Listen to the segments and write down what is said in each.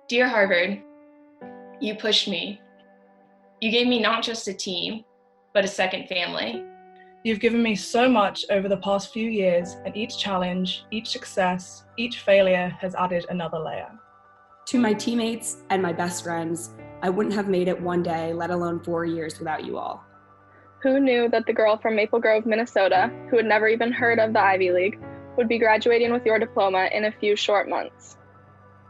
Dear Harvard, you pushed me. You gave me not just a team, but a second family. You've given me so much over the past few years, and each challenge, each success, each failure has added another layer. To my teammates and my best friends, I wouldn't have made it one day, let alone 4 years without you all. Who knew that the girl from Maple Grove, Minnesota, who had never even heard of the Ivy League, would be graduating with your diploma in a few short months?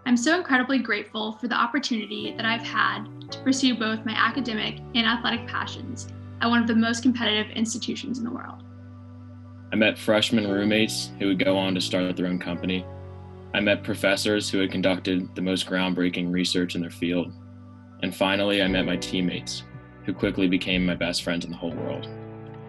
I'm so incredibly grateful for the opportunity that I've had to pursue both my academic and athletic passions at one of the most competitive institutions in the world. I met freshman roommates who would go on to start their own company. I met professors who had conducted the most groundbreaking research in their field. And finally, I met my teammates, who quickly became my best friends in the whole world.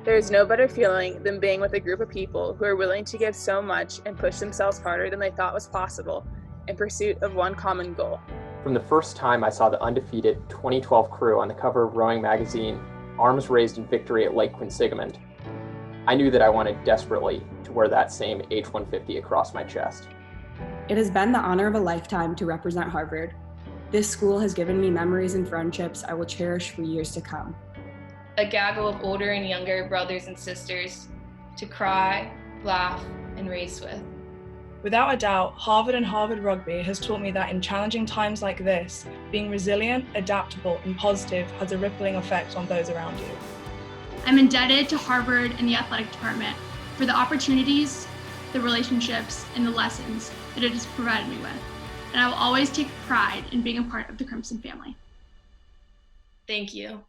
There is no better feeling than being with a group of people who are willing to give so much and push themselves harder than they thought was possible in pursuit of one common goal. From the first time I saw the undefeated 2012 crew on the cover of Rowing magazine, arms raised in victory at Lake Quinsigamond, I knew that I wanted desperately to wear that same H-150 across my chest. It has been the honor of a lifetime to represent Harvard. This school has given me memories and friendships I will cherish for years to come. A gaggle of older and younger brothers and sisters to cry, laugh, and race with. Without a doubt, Harvard and Harvard Rugby has taught me that in challenging times like this, being resilient, adaptable, and positive has a rippling effect on those around you. I'm indebted to Harvard and the athletic department for the opportunities, the relationships, and the lessons that it has provided me with. And I will always take pride in being a part of the Crimson family. Thank you.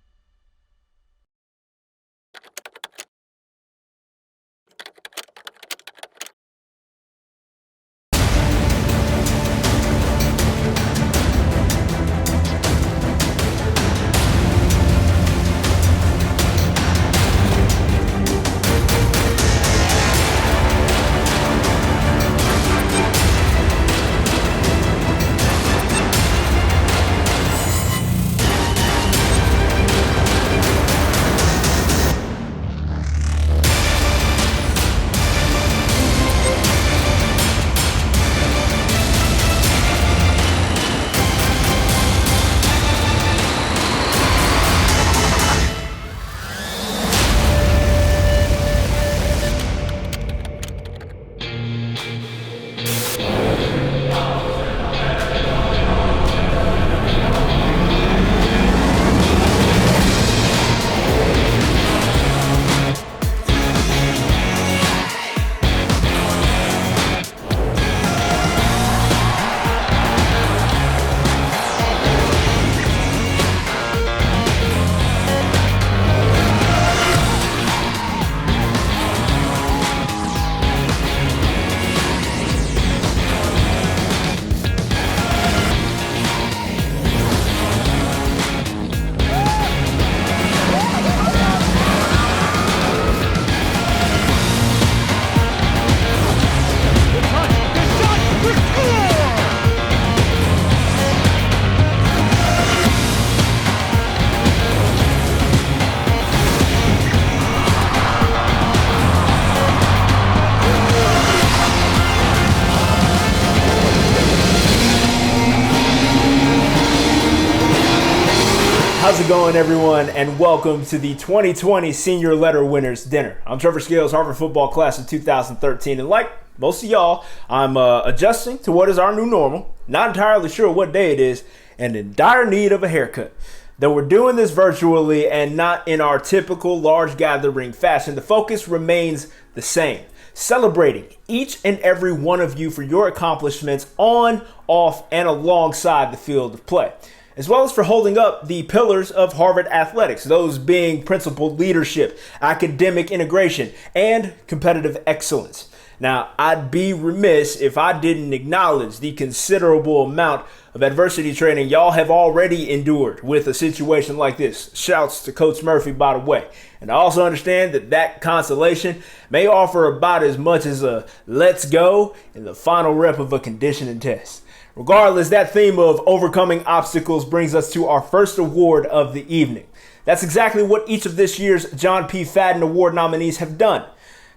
How's it going, everyone, and welcome to the 2020 Senior Letterwinners Dinner. I'm Trevor Scales, Harvard football class of 2013, and like most of y'all, I'm adjusting to what is our new normal, not entirely sure what day it is, and in dire need of a haircut. Though we're doing this virtually and not in our typical large gathering fashion, the focus remains the same. Celebrating each and every one of you for your accomplishments on, off, and alongside the field of play, as well as for holding up the pillars of Harvard athletics, those being principled leadership, academic integration, and competitive excellence. Now, I'd be remiss if I didn't acknowledge the considerable amount of adversity training y'all have already endured with a situation like this. Shouts to Coach Murphy, by the way. And I also understand that consolation may offer about as much as a let's go in the final rep of a conditioning test. Regardless, that theme of overcoming obstacles brings us to our first award of the evening. That's exactly what each of this year's John P. Fadden Award nominees have done.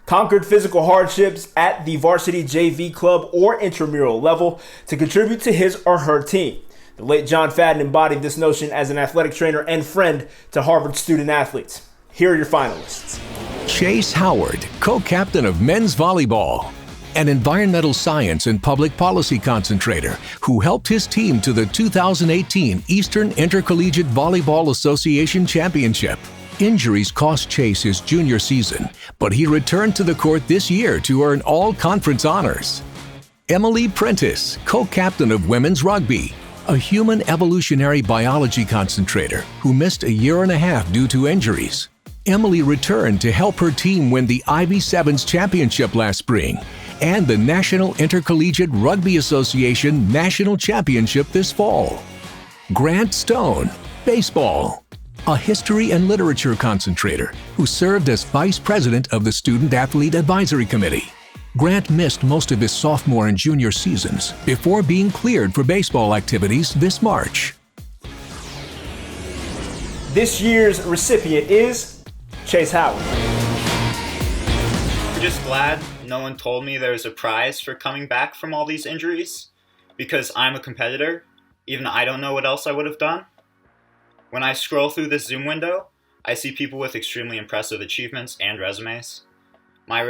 Conquered physical hardships at the varsity JV club or intramural level to contribute to his or her team. The late John Fadden embodied this notion as an athletic trainer and friend to Harvard student athletes. Here are your finalists. Chase Howard, co-captain of men's volleyball. An environmental science and public policy concentrator who helped his team to the 2018 Eastern Intercollegiate Volleyball Association Championship. Injuries cost Chase his junior season, but he returned to the court this year to earn all conference honors. Emily Prentice, co-captain of women's rugby, a human evolutionary biology concentrator who missed a year and a half due to injuries. Emily returned to help her team win the Ivy Sevens Championship last spring and the National Intercollegiate Rugby Association National Championship this fall. Grant Stone, baseball, a history and literature concentrator who served as vice president of the Student Athlete Advisory Committee. Grant missed most of his sophomore and junior seasons before being cleared for baseball activities this March. This year's recipient is Chase Howard. I'm just glad no one told me there was a prize for coming back from all these injuries, because I'm a competitor. Even I don't know what else I would have done. When I scroll through this Zoom window, I see people with extremely impressive achievements and resumes. My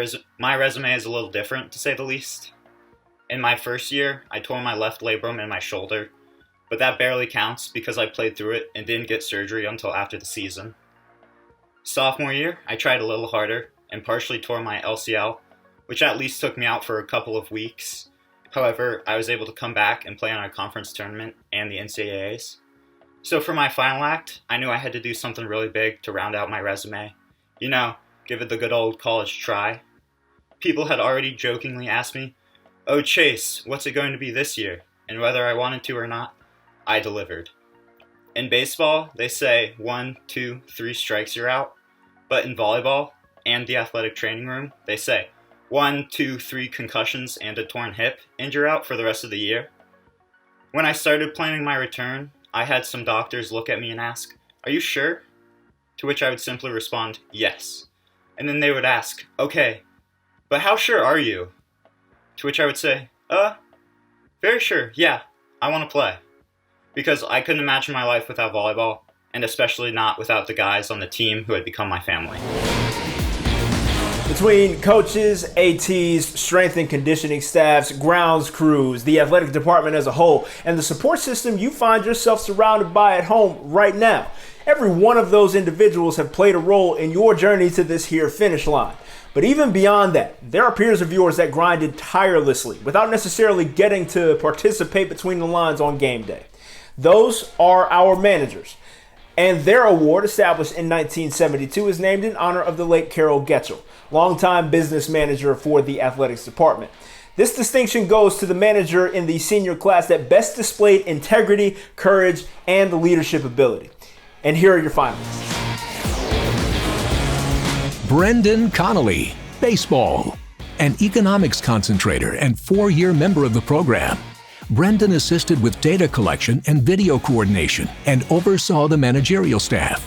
resume is a little different, to say the least. In my first year, I tore my left labrum and my shoulder, but that barely counts because I played through it and didn't get surgery until after the season. Sophomore year, I tried a little harder and partially tore my LCL, which at least took me out for a couple of weeks. However, I was able to come back and play on our conference tournament and the NCAAs. So for my final act, I knew I had to do something really big to round out my resume. You know, give it the good old college try. People had already jokingly asked me, "Oh Chase, what's it going to be this year?" And whether I wanted to or not, I delivered. In baseball, they say 1, 2, 3 strikes you're out. But in volleyball and the athletic training room, they say 1, 2, 3 concussions and a torn hip, and you're out for the rest of the year. When I started planning my return, I had some doctors look at me and ask, "Are you sure?" To which I would simply respond, "Yes." And then they would ask, "Okay, but how sure are you?" To which I would say, very sure, yeah, I want to play." Because I couldn't imagine my life without volleyball, and especially not without the guys on the team who had become my family. Between coaches, ATs, strength and conditioning staffs, grounds crews, the athletic department as a whole, and the support system you find yourself surrounded by at home right now, every one of those individuals have played a role in your journey to this here finish line. But even beyond that, there are peers of yours that grinded tirelessly without necessarily getting to participate between the lines on game day. Those are our managers. And their award, established in 1972, is named in honor of the late Carol Getchell, longtime business manager for the athletics department. This distinction goes to the manager in the senior class that best displayed integrity, courage, and leadership ability. And here are your finalists. Brendan Connolly, baseball, an economics concentrator and 4-year member of the program. Brendan assisted with data collection and video coordination and oversaw the managerial staff.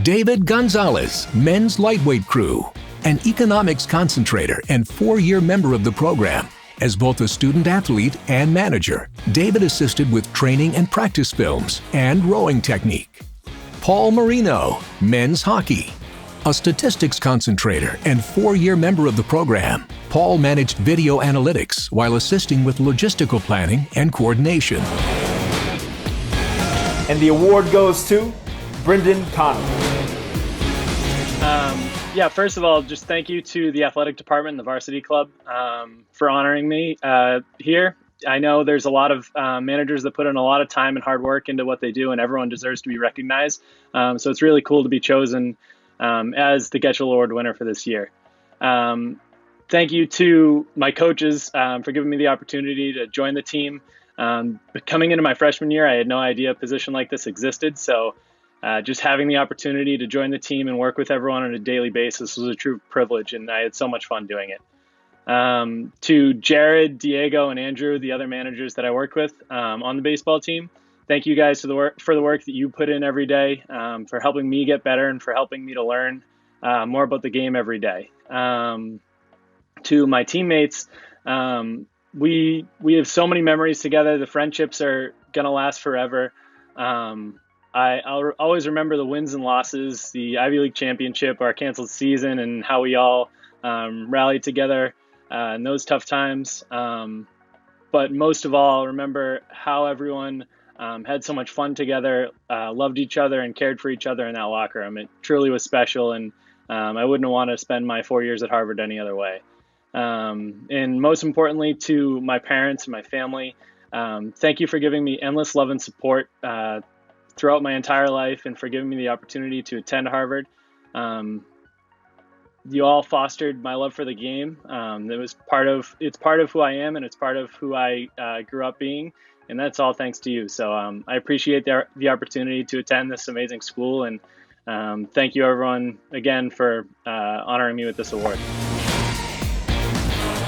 David Gonzalez, men's lightweight crew, an economics concentrator and 4-year member of the program. As both a student athlete and manager, David assisted with training and practice films and rowing technique. Paul Marino, men's hockey, a statistics concentrator and 4-year member of the program. Paul managed video analytics while assisting with logistical planning and coordination. And the award goes to Brendan Connolly. Yeah, first of all, just thank you to the athletic department and the varsity club for honoring me here. I know there's a lot of managers that put in a lot of time and hard work into what they do, and everyone deserves to be recognized. So it's really cool to be chosen as the Getchell Award winner for this year. Thank you to my coaches for giving me the opportunity to join the team. Coming into my freshman year, I had no idea a position like this existed. So just having the opportunity to join the team and work with everyone on a daily basis was a true privilege, and I had so much fun doing it. To Jared, Diego, and Andrew, the other managers that I worked with on the baseball team, thank you guys for the work that you put in every day, for helping me get better and for helping me to learn more about the game every day. To my teammates, we have so many memories together. The friendships are gonna last forever. I'll always remember the wins and losses, the Ivy League championship, our canceled season, and how we all rallied together in those tough times. But most of all, I'll remember how everyone had so much fun together, loved each other, and cared for each other in that locker room. It truly was special, and I wouldn't want to spend my 4 years at Harvard any other way. And most importantly, to my parents and my family, thank you for giving me endless love and support throughout my entire life, and for giving me the opportunity to attend Harvard. You all fostered my love for the game. It's part of who I am, and it's part of who I grew up being, and that's all thanks to you. So I appreciate the opportunity to attend this amazing school, and thank you everyone again for honoring me with this award.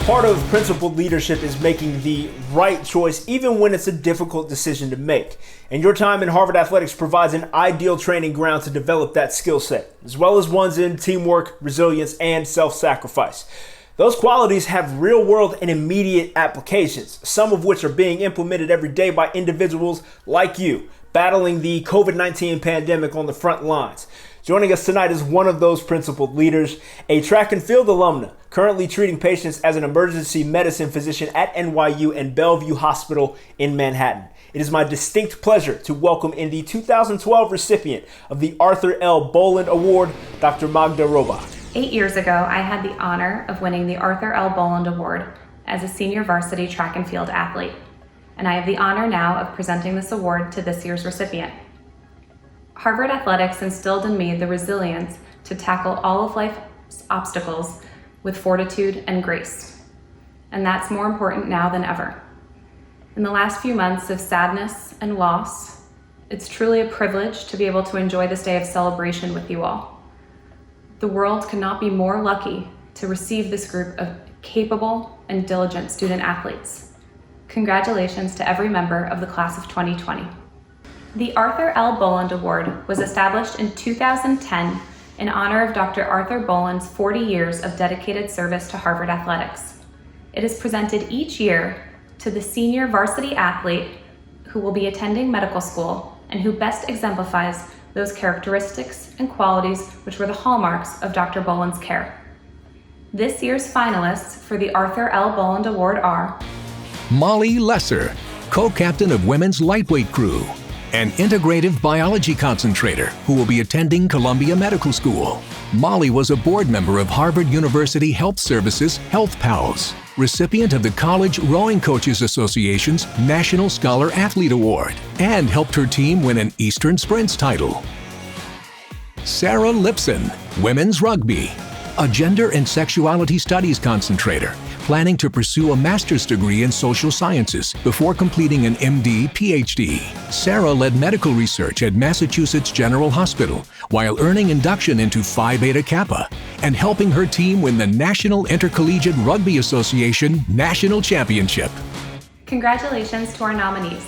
Part of principled leadership is making the right choice even when it's a difficult decision to make. And your time in Harvard Athletics provides an ideal training ground to develop that skill set, as well as ones in teamwork, resilience, and self-sacrifice. Those qualities have real-world and immediate applications, some of which are being implemented every day by individuals like you, battling the COVID-19 pandemic on the front lines. Joining us tonight is one of those principled leaders, a track and field alumna, currently treating patients as an emergency medicine physician at NYU and Bellevue Hospital in Manhattan. It is my distinct pleasure to welcome in the 2012 recipient of the Arthur L. Boland Award, Dr. Magda Robach. 8 years ago, I had the honor of winning the Arthur L. Boland Award as a senior varsity track and field athlete, and I have the honor now of presenting this award to this year's recipient. Harvard Athletics instilled in me the resilience to tackle all of life's obstacles with fortitude and grace, and that's more important now than ever. In the last few months of sadness and loss, it's truly a privilege to be able to enjoy this day of celebration with you all. The world could not be more lucky to receive this group of capable and diligent student athletes. Congratulations to every member of the class of 2020. The Arthur L. Boland Award was established in 2010 in honor of Dr. Arthur Boland's 40 years of dedicated service to Harvard Athletics. It is presented each year to the senior varsity athlete who will be attending medical school and who best exemplifies those characteristics and qualities which were the hallmarks of Dr. Boland's care. This year's finalists for the Arthur L. Boland Award are Molly Lesser, co-captain of Women's Lightweight Crew, an integrative biology concentrator who will be attending Columbia Medical School. Molly was a board member of Harvard University Health Services Health Pals, recipient of the College Rowing Coaches Association's National Scholar Athlete Award, and helped her team win an Eastern Sprints title. Sarah Lipson, Women's Rugby, a gender and sexuality studies concentrator, planning to pursue a master's degree in social sciences before completing an MD, PhD. Sarah led medical research at Massachusetts General Hospital while earning induction into Phi Beta Kappa and helping her team win the National Intercollegiate Rugby Association National Championship. Congratulations to our nominees.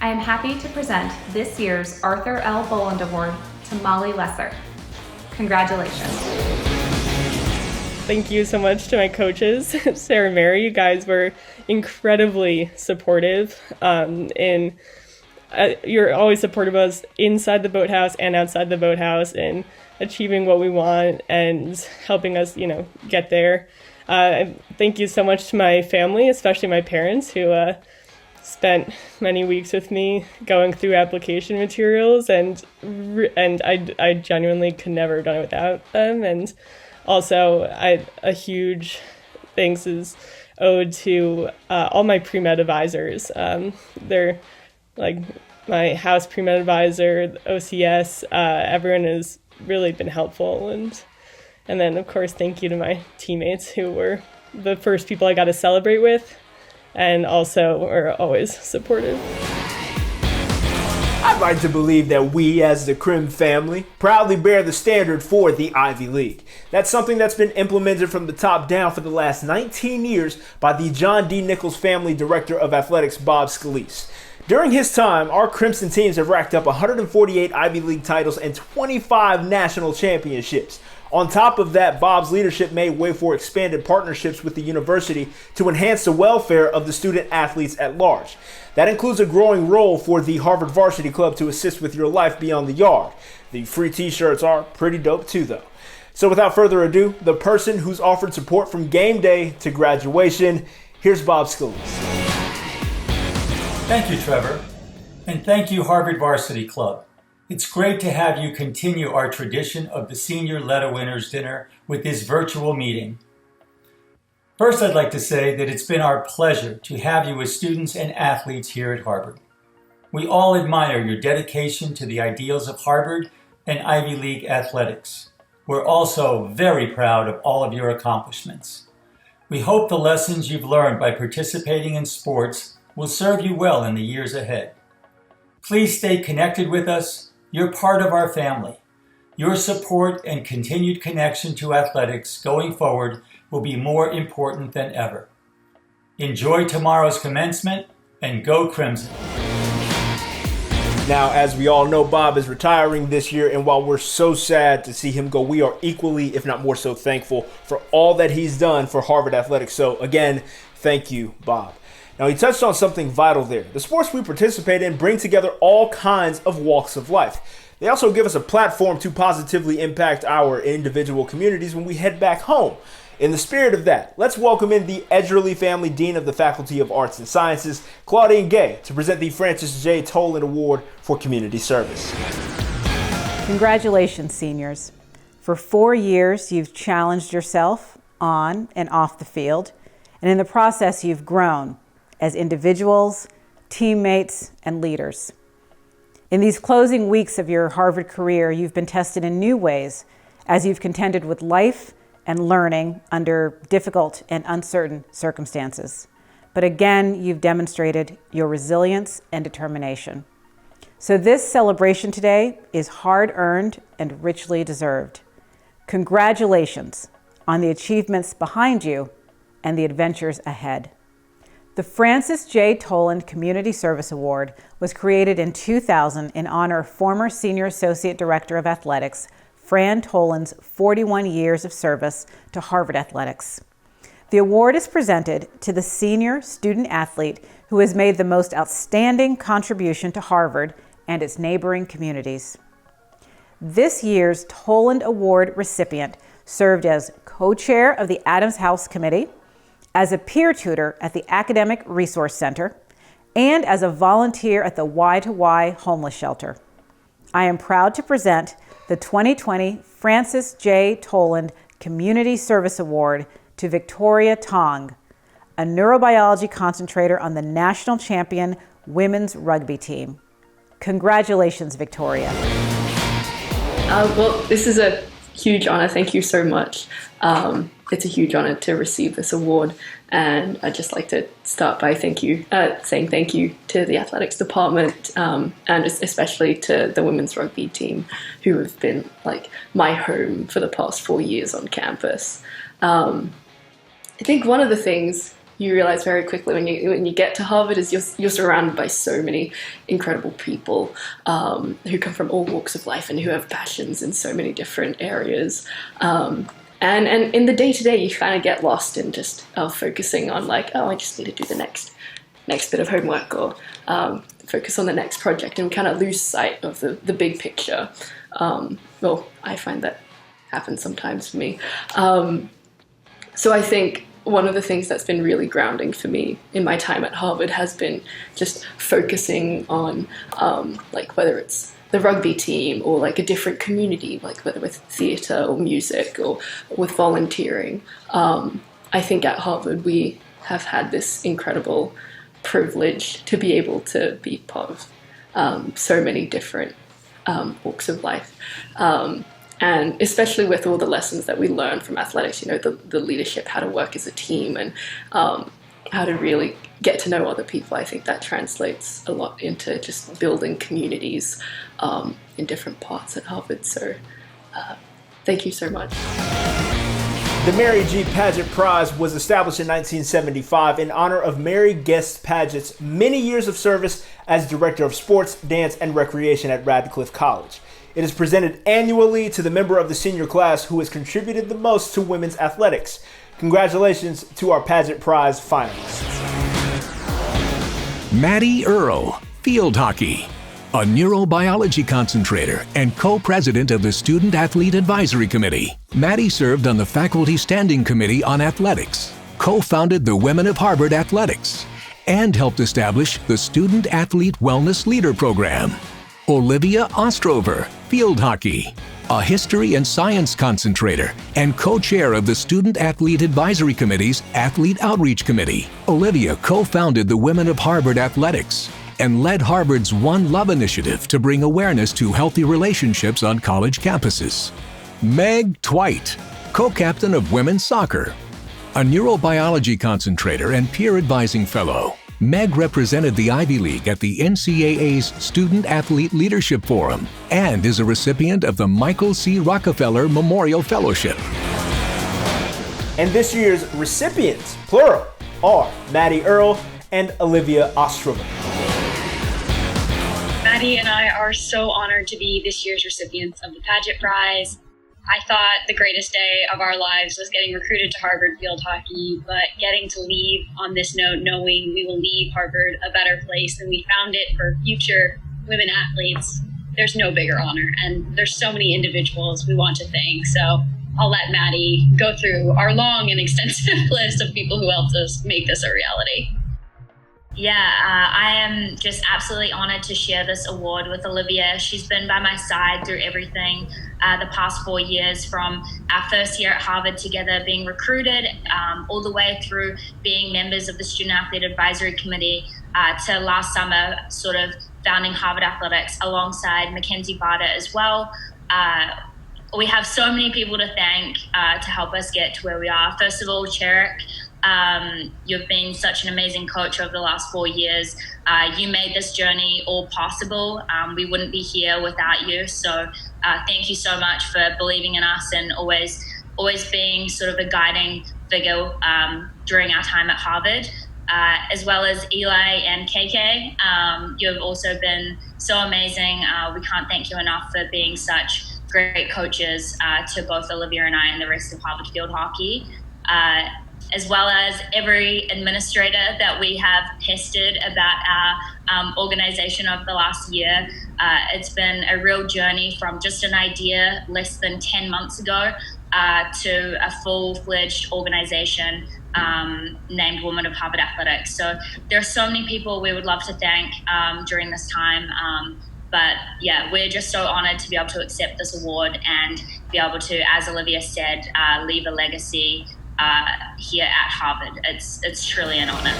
I am happy to present this year's Arthur L. Boland Award to Molly Lesser. Congratulations. Thank you so much to my coaches, Sarah and Mary. You guys were incredibly supportive. You're always supportive of us inside the boathouse and outside the boathouse and achieving what we want and helping us, get there. Thank you so much to my family, especially my parents, who spent many weeks with me going through application materials, and I genuinely could never have done it without them. And also, a huge thanks is owed to all my pre-med advisors. They're like my house pre-med advisor, the OCS. Everyone has really been helpful. And then, of course, thank you to my teammates who were the first people I got to celebrate with and also are always supportive. I'd like to believe that we, as the Crim family, proudly bear the standard for the Ivy League. That's something that's been implemented from the top down for the last 19 years by the John D. Nichols Family Director of Athletics, Bob Scalise. During his time, our Crimson teams have racked up 148 Ivy League titles and 25 national championships. On top of that, Bob's leadership made way for expanded partnerships with the university to enhance the welfare of the student athletes at large. That includes a growing role for the Harvard Varsity Club to assist with your life beyond the yard. The free t-shirts are pretty dope too, though. So without further ado, the person who's offered support from game day to graduation, here's Bob Scalise. Thank you, Trevor. And thank you, Harvard Varsity Club. It's great to have you continue our tradition of the Senior Letterwinners Dinner with this virtual meeting. First, I'd like to say that it's been our pleasure to have you as students and athletes here at Harvard. We all admire your dedication to the ideals of Harvard and Ivy League athletics. We're also very proud of all of your accomplishments. We hope the lessons you've learned by participating in sports will serve you well in the years ahead. Please stay connected with us. You're part of our family. Your support and continued connection to athletics going forward will be more important than ever. Enjoy tomorrow's commencement and go Crimson. Now, as we all know, Bob is retiring this year, and while we're so sad to see him go, we are equally, if not more so, thankful for all that he's done for Harvard athletics. So again, thank you, Bob. Now, he touched on something vital there. The sports we participate in bring together all kinds of walks of life. They also give us a platform to positively impact our individual communities when we head back home. In the spirit of that, let's welcome in the Edgerly family Dean of the Faculty of Arts and Sciences, Claudine Gay, to present the Francis J. Toland Award for Community Service. Congratulations, seniors. For 4 years, you've challenged yourself on and off the field, and in the process, you've grown as individuals, teammates, and leaders. In these closing weeks of your Harvard career, you've been tested in new ways as you've contended with life and learning under difficult and uncertain circumstances. But again, you've demonstrated your resilience and determination. So this celebration today is hard-earned and richly deserved. Congratulations on the achievements behind you and the adventures ahead. The Francis J. Toland Community Service Award was created in 2000 in honor of former Senior Associate Director of Athletics, Fran Toland's 41 years of service to Harvard athletics. The award is presented to the senior student athlete who has made the most outstanding contribution to Harvard and its neighboring communities. This year's Toland Award recipient served as co-chair of the Adams House Committee, as a peer tutor at the Academic Resource Center, and as a volunteer at the Y2Y homeless shelter. I am proud to present the 2020 Francis J. Toland Community Service Award to Victoria Tong, a neurobiology concentrator on the national champion women's rugby team. Congratulations, Victoria. Well, this is a huge honor. Thank you so much. It's a huge honor to receive this award, and I'd just like to start by saying thank you to the athletics department, and especially to the women's rugby team, who have been like my home for the past 4 years on campus. I think one of the things you realize very quickly when you get to Harvard is you're surrounded by so many incredible people who come from all walks of life and who have passions in so many different areas. And in the day-to-day, you kind of get lost in just focusing on like, oh, I just need to do the next bit of homework, or focus on the next project, and kind of lose sight of the big picture. Well, I find that happens sometimes for me. So I think one of the things that's been really grounding for me in my time at Harvard has been just focusing on like whether it's the rugby team or like a different community, like whether with theatre or music or with volunteering. I think at Harvard we have had this incredible privilege to be able to be part of so many different walks of life. And especially with all the lessons that we learn from athletics, you know, the leadership, how to work as a team, and how to really get to know other people. I think that translates a lot into just building communities in different parts at Harvard. So thank you so much. The Mary G. Paget Prize was established in 1975 in honor of Mary Guest Paget's many years of service as Director of Sports, Dance, and Recreation at Radcliffe College. It is presented annually to the member of the senior class who has contributed the most to women's athletics. Congratulations to our pageant prize finalists. Maddie Earle, field hockey. A neurobiology concentrator and co-president of the Student Athlete Advisory Committee. Maddie served on the Faculty Standing Committee on Athletics, co-founded the Women of Harvard Athletics, and helped establish the Student Athlete Wellness Leader Program. Olivia Ostrover, field hockey. A history and science concentrator and co-chair of the Student Athlete Advisory Committee's Athlete Outreach Committee. Olivia co-founded the Women of Harvard Athletics and led Harvard's One Love initiative to bring awareness to healthy relationships on college campuses. Meg Twite, co-captain of women's soccer. A neurobiology concentrator and peer advising fellow, Meg represented the Ivy League at the NCAA's Student Athlete Leadership Forum and is a recipient of the Michael C. Rockefeller Memorial Fellowship. And this year's recipients, plural, are Maddie Earle and Olivia Ostrover. Maddie and I are so honored to be this year's recipients of the pageant prize. I thought the greatest day of our lives was getting recruited to Harvard field hockey, but getting to leave on this note, knowing we will leave Harvard a better place than we found it for future women athletes, there's no bigger honor. And there's so many individuals we want to thank. So I'll let Maddie go through our long and extensive list of people who helped us make this a reality. I am just absolutely honored to share this award with Olivia. She's been by my side through everything the past 4 years, from our first year at Harvard together, being recruited, all the way through being members of the Student Athlete Advisory Committee, to last summer sort of founding Harvard Athletics alongside Mackenzie Barter as well. We have so many people to thank to help us get to where we are. First of all, Cherik. You've been such an amazing coach over the last 4 years. You made this journey all possible. We wouldn't be here without you. So thank you so much for believing in us and always being sort of a guiding figure during our time at Harvard, as well as Eli and KK. You've also been so amazing. We can't thank you enough for being such great coaches to both Olivia and I and the rest of Harvard field hockey. As well as every administrator that we have pestered about our organization over the last year. It's been a real journey from just an idea less than 10 months ago to a full-fledged organization named Women of Harvard Athletics. So there are so many people we would love to thank during this time. But yeah, we're just so honored to be able to accept this award and be able to, as Olivia said, leave a legacy here at Harvard. It's truly an honor.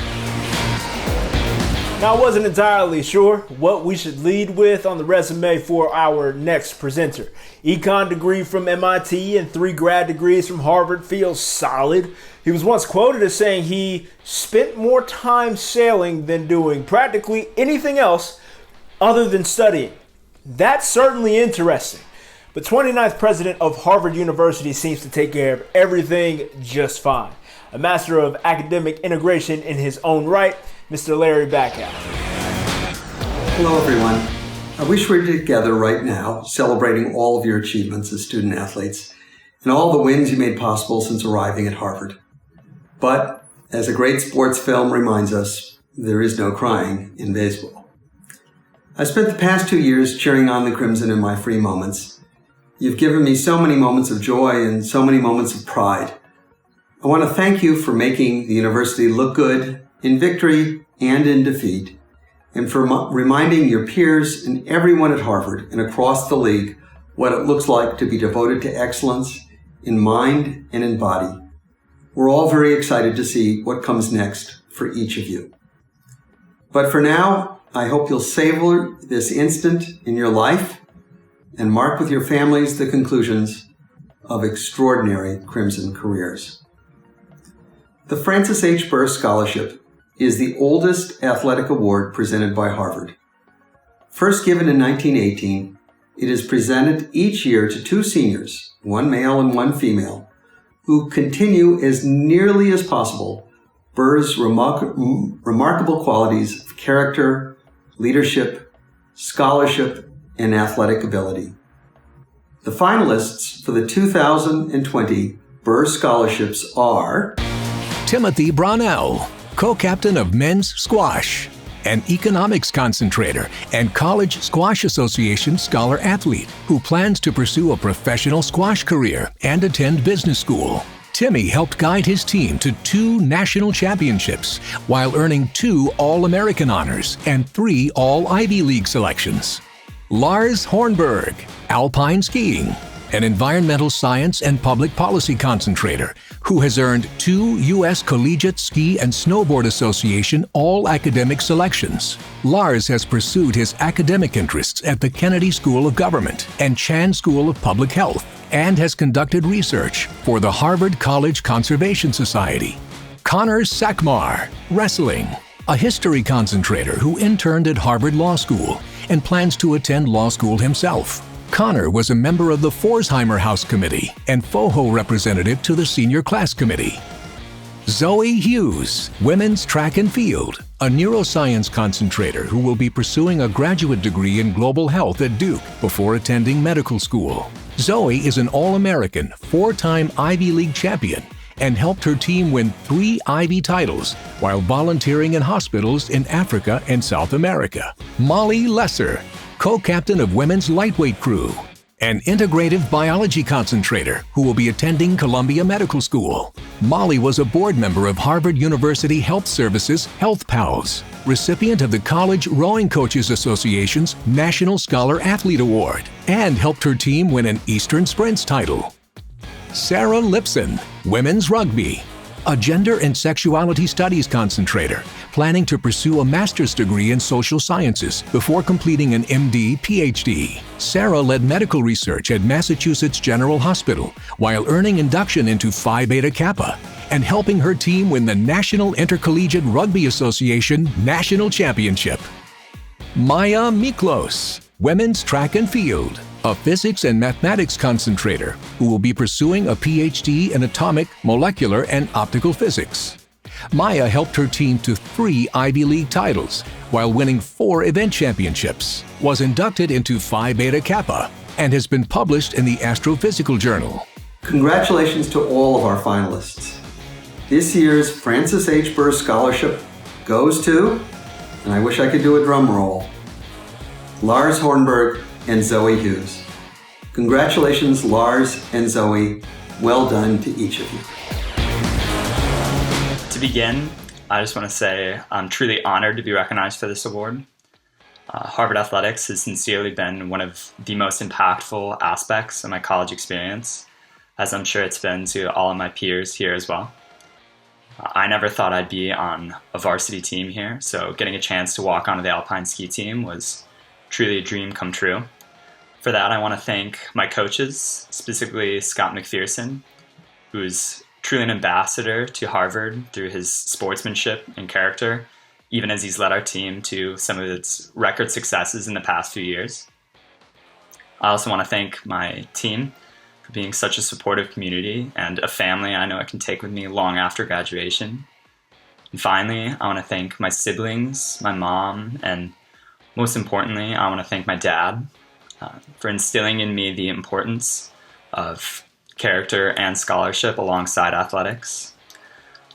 Now, I wasn't entirely sure what we should lead with on the resume for our next presenter. Econ degree from MIT and 3 grad degrees from Harvard feels solid. He was once quoted as saying he spent more time sailing than doing practically anything else other than studying. That's certainly interesting. The 29th president of Harvard University seems to take care of everything just fine. A master of academic integration in his own right, Mr. Larry Bacow. Hello, everyone. I wish we were together right now, celebrating all of your achievements as student athletes and all the wins you made possible since arriving at Harvard. But, as a great sports film reminds us, there is no crying in baseball. I spent the past 2 years cheering on the Crimson in my free moments. You've given me so many moments of joy and so many moments of pride. I want to thank you for making the university look good in victory and in defeat, and for reminding your peers and everyone at Harvard and across the league what it looks like to be devoted to excellence in mind and in body. We're all very excited to see what comes next for each of you. But for now, I hope you'll savor this instant in your life and mark with your families the conclusions of extraordinary Crimson careers. The Francis H. Burr Scholarship is the oldest athletic award presented by Harvard. First given in 1918, it is presented each year to 2 seniors, one male and one female, who continue as nearly as possible Burr's remarkable qualities of character, leadership, scholarship, and athletic ability. The finalists for the 2020 Burr Scholarships are Timothy Brownell, co-captain of men's squash, an economics concentrator and College Squash Association scholar athlete who plans to pursue a professional squash career and attend business school. Timmy helped guide his team to 2 national championships while earning 2 All-American honors and 3 All-Ivy League selections. Lars Hornberg, alpine skiing, an environmental science and public policy concentrator who has earned 2 U.S. Collegiate Ski and Snowboard Association all-academic selections. Lars has pursued his academic interests at the Kennedy School of Government and Chan School of Public Health and has conducted research for the Harvard College Conservation Society. Connor SAKMAR, wrestling, a history concentrator who interned at Harvard Law School and plans to attend law school himself. Connor was a member of the Forsheimer House Committee and FOHO representative to the Senior Class Committee. Zoe Hughes, women's track and field, a neuroscience concentrator who will be pursuing a graduate degree in global health at Duke before attending medical school. Zoe is an All-American, 4-time Ivy League champion and helped her team win 3 Ivy titles while volunteering in hospitals in Africa and South America. Molly Lesser, co-captain of women's lightweight crew, an integrative biology concentrator who will be attending Columbia Medical School. Molly was a board member of Harvard University Health Services Health Pals, recipient of the College Rowing Coaches Association's National Scholar Athlete Award, and helped her team win an Eastern Sprints title. Sarah Lipson, women's rugby, a gender and sexuality studies concentrator, planning to pursue a master's degree in social sciences before completing an MD, PhD. Sarah led medical research at Massachusetts General Hospital while earning induction into Phi Beta Kappa and helping her team win the National Intercollegiate Rugby Association National Championship. Maya Miklos, women's track and field, a physics and mathematics concentrator who will be pursuing a PhD in atomic, molecular, and optical physics. Maya helped her team to 3 Ivy League titles while winning 4 event championships, was inducted into Phi Beta Kappa, and has been published in the Astrophysical Journal. Congratulations to all of our finalists. This year's Francis H. Burr Scholarship goes to, and I wish I could do a drum roll, Lars Hornberg and Zoe Hughes. Congratulations, Lars and Zoe. Well done to each of you. To begin, I just want to say I'm truly honored to be recognized for this award. Harvard Athletics has sincerely been one of the most impactful aspects of my college experience, as I'm sure it's been to all of my peers here as well. I never thought I'd be on a varsity team here, so getting a chance to walk onto the alpine ski team was truly a dream come true. For that, I want to thank my coaches, specifically Scott McPherson, who's truly an ambassador to Harvard through his sportsmanship and character, even as he's led our team to some of its record successes in the past few years. I also want to thank my team for being such a supportive community and a family I know I can take with me long after graduation. And finally, I want to thank my siblings, my mom, and most importantly, I want to thank my dad for instilling in me the importance of character and scholarship alongside athletics.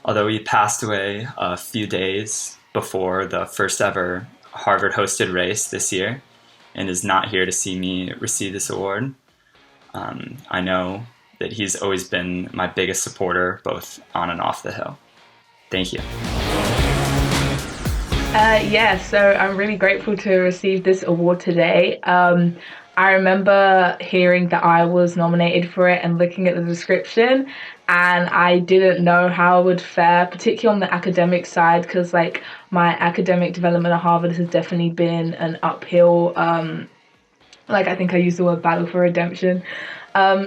Although he passed away a few days before the first ever Harvard hosted race this year and is not here to see me receive this award, I know that he's always been my biggest supporter both on and off the hill. Thank you. So I'm really grateful to receive this award today. I remember hearing that I was nominated for it and looking at the description, and I didn't know how I would fare, particularly on the academic side, because my academic development at Harvard has definitely been an uphill, I think I used the word battle for redemption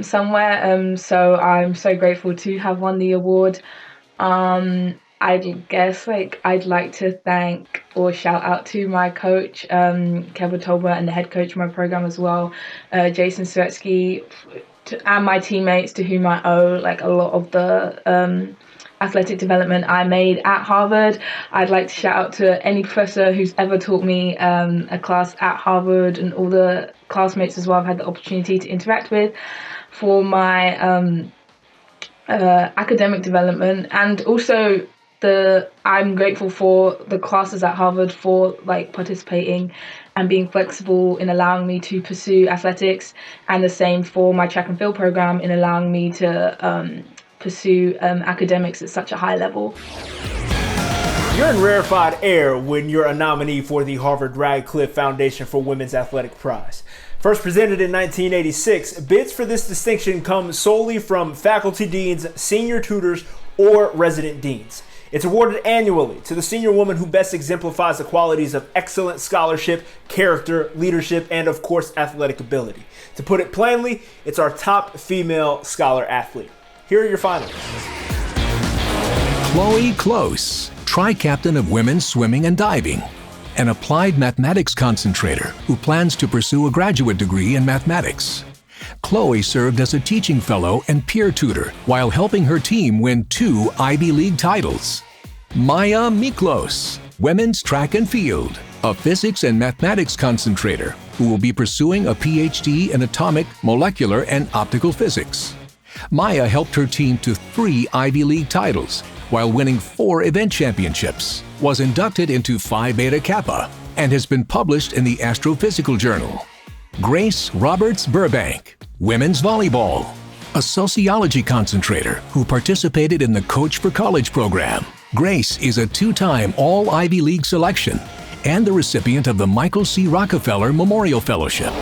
somewhere. So I'm so grateful to have won the award. I guess I'd like to thank or shout out to my coach, Kevin Tolbert, and the head coach of my program as well, Jason Swetsky, and my teammates to whom I owe a lot of the athletic development I made at Harvard. I'd like to shout out to any professor who's ever taught me a class at Harvard, and all the classmates as well I've had the opportunity to interact with for my academic development. And also I'm grateful for the classes at Harvard for like participating and being flexible in allowing me to pursue athletics, and the same for my track and field program in allowing me to pursue academics at such a high level. You're in rarefied air when you're a nominee for the Harvard-Radcliffe Foundation for Women's Athletic Prize. First presented in 1986, bids for this distinction come solely from faculty deans, senior tutors, or resident deans. It's awarded annually to the senior woman who best exemplifies the qualities of excellent scholarship, character, leadership, and of course, athletic ability. To put it plainly, it's our top female scholar athlete. Here are your finalists. Chloe Close, tri-captain of women's swimming and diving, an applied mathematics concentrator who plans to pursue a graduate degree in mathematics. Chloe served as a teaching fellow and peer tutor while helping her team win 2 Ivy League titles. Maya Miklos, women's track and field, a physics and mathematics concentrator who will be pursuing a PhD in atomic, molecular, and optical physics. Maya helped her team to 3 Ivy League titles while winning 4 event championships, was inducted into Phi Beta Kappa, and has been published in the Astrophysical Journal. Grace Roberts Burbank, women's volleyball, a sociology concentrator who participated in the Coach for College program. Grace is a 2-time All-Ivy League selection and the recipient of the Michael C. Rockefeller Memorial Fellowship.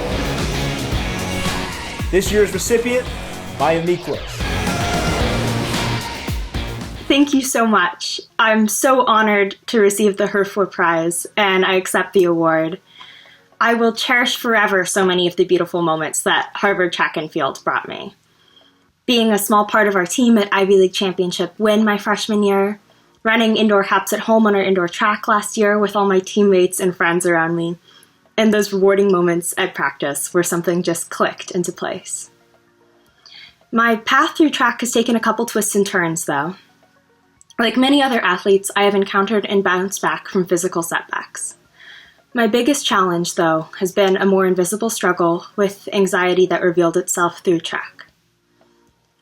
This year's recipient, Maya Miklos. Thank you so much. I'm so honored to receive the Herfor Prize, and I accept the award. I will cherish forever so many of the beautiful moments that Harvard track and field brought me. Being a small part of our team at Ivy League Championship win my freshman year, running indoor haps at home on our indoor track last year with all my teammates and friends around me, and those rewarding moments at practice where something just clicked into place. My path through track has taken a couple twists and turns, though. Like many other athletes, I have encountered and bounced back from physical setbacks. My biggest challenge, though, has been a more invisible struggle with anxiety that revealed itself through track.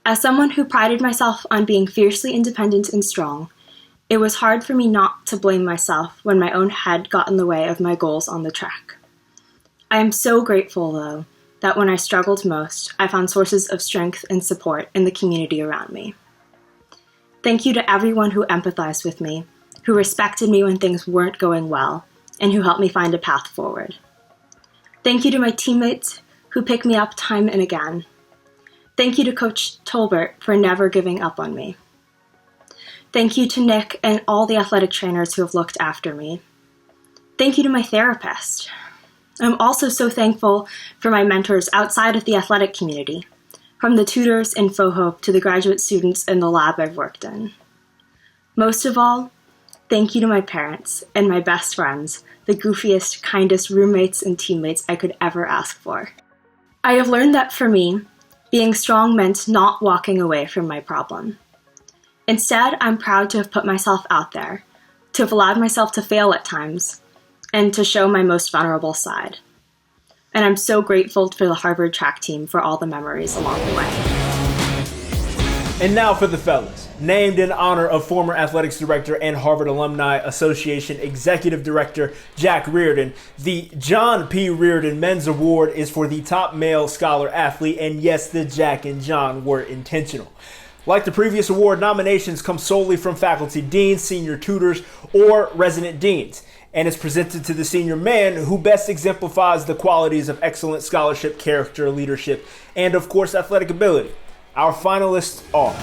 As someone who prided myself on being fiercely independent and strong, it was hard for me not to blame myself when my own head got in the way of my goals on the track. I am so grateful, though, that when I struggled most, I found sources of strength and support in the community around me. Thank you to everyone who empathized with me, who respected me when things weren't going well, and who helped me find a path forward. Thank you to my teammates who pick me up time and again. Thank you to Coach Tolbert for never giving up on me. Thank you to Nick and all the athletic trainers who have looked after me. Thank you to my therapist. I'm also so thankful for my mentors outside of the athletic community, from the tutors in FOHOPE to the graduate students in the lab I've worked in. Most of all, thank you to my parents and my best friends, the goofiest, kindest roommates and teammates I could ever ask for. I have learned that for me, being strong meant not walking away from my problem. Instead, I'm proud to have put myself out there, to have allowed myself to fail at times, and to show my most vulnerable side. And I'm so grateful for the Harvard track team for all the memories along the way. And now for the fellas. Named in honor of former athletics director and Harvard Alumni Association Executive Director Jack Reardon, the John P. Reardon Men's Award is for the top male scholar athlete, and yes, the Jack and John were intentional. Like the previous award, nominations come solely from faculty deans, senior tutors, or resident deans, and is presented to the senior man who best exemplifies the qualities of excellent scholarship, character, leadership, and of course, athletic ability. Our finalists are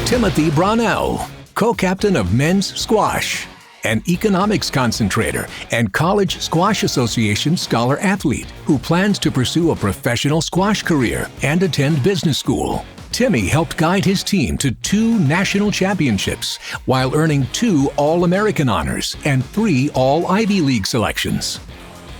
Timothy Brownell, co-captain of men's squash, an economics concentrator and College Squash Association scholar athlete who plans to pursue a professional squash career and attend business school. Timmy helped guide his team to 2 national championships while earning 2 All-American honors and 3 All-Ivy League selections.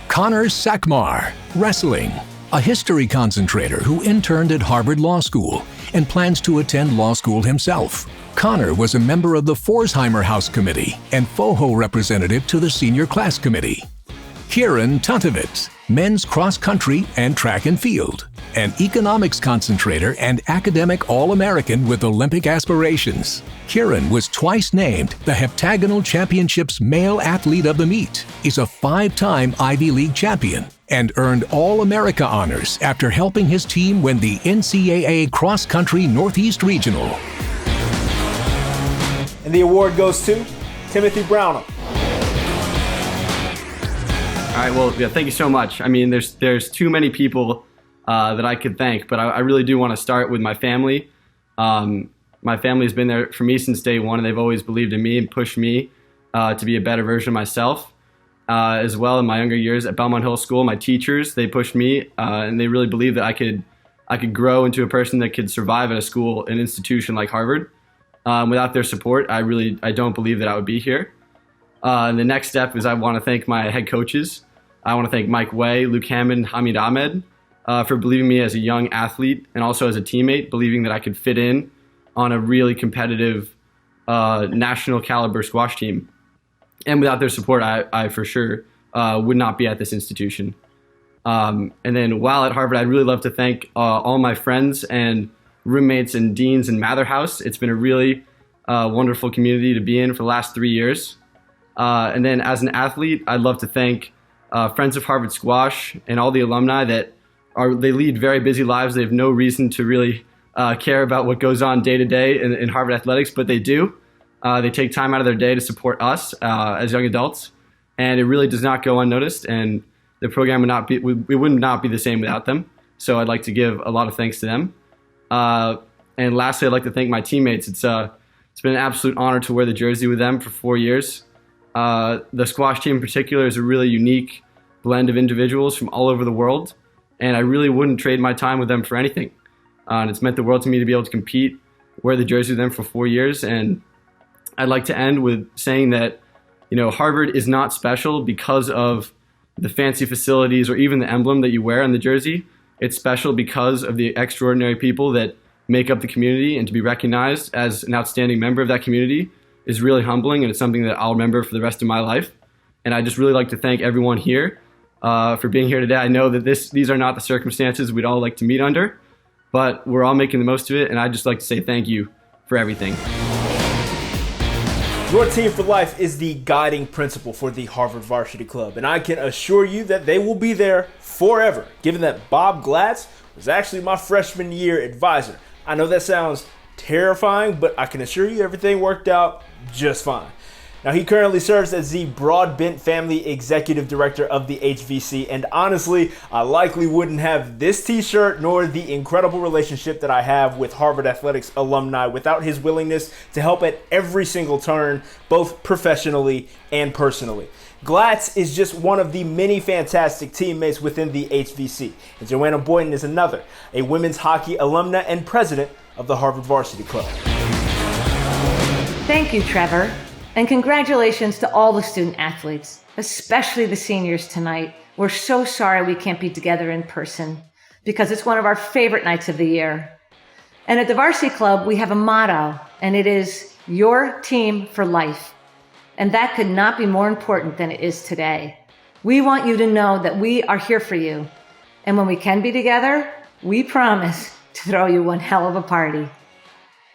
Connor SAKMAR, wrestling, a history concentrator who interned at Harvard Law School and plans to attend law school himself. Connor was a member of the Forsheimer House Committee and FOHO representative to the Senior Class Committee. Kieran Tuntovitz, men's cross country and track and field, an economics concentrator and academic All-American with Olympic aspirations. Kieran was twice named the Heptagonal Championships Male Athlete of the Meet, is a 5-time Ivy League champion, and earned All-America honors after helping his team win the NCAA Cross Country Northeast Regional. And the award goes to Timothy Brownell. All right, well, yeah, thank you so much. I mean, there's too many people that I could thank, but I really do want to start with my family. My family has been there for me since day one, and they've always believed in me and pushed me to be a better version of myself. As well, in my younger years at Belmont Hill School, my teachers, they pushed me, and they really believed that I could grow into a person that could survive at a school, an institution like Harvard. Without their support, I don't believe that I would be here. And the next step is I want to thank my head coaches. I want to thank Mike Way, Luke Hammond, Hamid Ahmed for believing me as a young athlete and also as a teammate, believing that I could fit in on a really competitive national caliber squash team. And without their support, I for sure would not be at this institution. And then while at Harvard, I'd really love to thank all my friends and roommates and deans in Mather House. It's been a really wonderful community to be in for the last 3 years. And then as an athlete, I'd love to thank Friends of Harvard Squash and all the alumni that they lead very busy lives. They have no reason to really care about what goes on day to day in Harvard athletics, but they do. They take time out of their day to support us as young adults, and it really does not go unnoticed. And the program would not be the same without them. So I'd like to give a lot of thanks to them. And lastly, I'd like to thank my teammates. It's been an absolute honor to wear the jersey with them for 4 years. The squash team in particular is a really unique blend of individuals from all over the world, and I really wouldn't trade my time with them for anything. And it's meant the world to me to be able to compete, wear the jersey with them for 4 years. And I'd like to end with saying that, Harvard is not special because of the fancy facilities or even the emblem that you wear on the jersey. It's special because of the extraordinary people that make up the community, and to be recognized as an outstanding member of that community is really humbling, and it's something that I'll remember for the rest of my life. And I just really like to thank everyone here for being here today. I know that these are not the circumstances we'd all like to meet under, but we're all making the most of it, and I'd just like to say thank you for everything. Your team for life is the guiding principle for the Harvard Varsity Club, and I can assure you that they will be there forever, given that Bob Glatz was actually my freshman year advisor. I know that sounds terrifying, but I can assure you everything worked out just fine. Now, he currently serves as the Broadbent Family Executive Director of the HVC, and honestly, I likely wouldn't have this t-shirt nor the incredible relationship that I have with Harvard Athletics alumni without his willingness to help at every single turn, both professionally and personally. Glatz is just one of the many fantastic teammates within the HVC, and Joanna Boynton is another, a women's hockey alumna and president of the Harvard Varsity Club. Thank you, Trevor. And congratulations to all the student athletes, especially the seniors tonight. We're so sorry we can't be together in person because it's one of our favorite nights of the year. And at the Varsity Club, we have a motto, and it is your team for life. And that could not be more important than it is today. We want you to know that we are here for you. And when we can be together, we promise to throw you one hell of a party.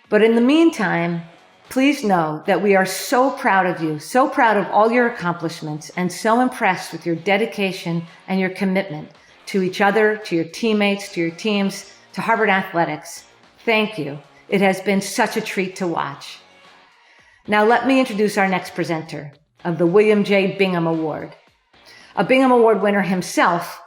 But in the meantime, please know that we are so proud of you, so proud of all your accomplishments, and so impressed with your dedication and your commitment to each other, to your teammates, to your teams, to Harvard Athletics. Thank you. It has been such a treat to watch. Now let me introduce our next presenter of the William J. Bingham Award. A Bingham Award winner himself,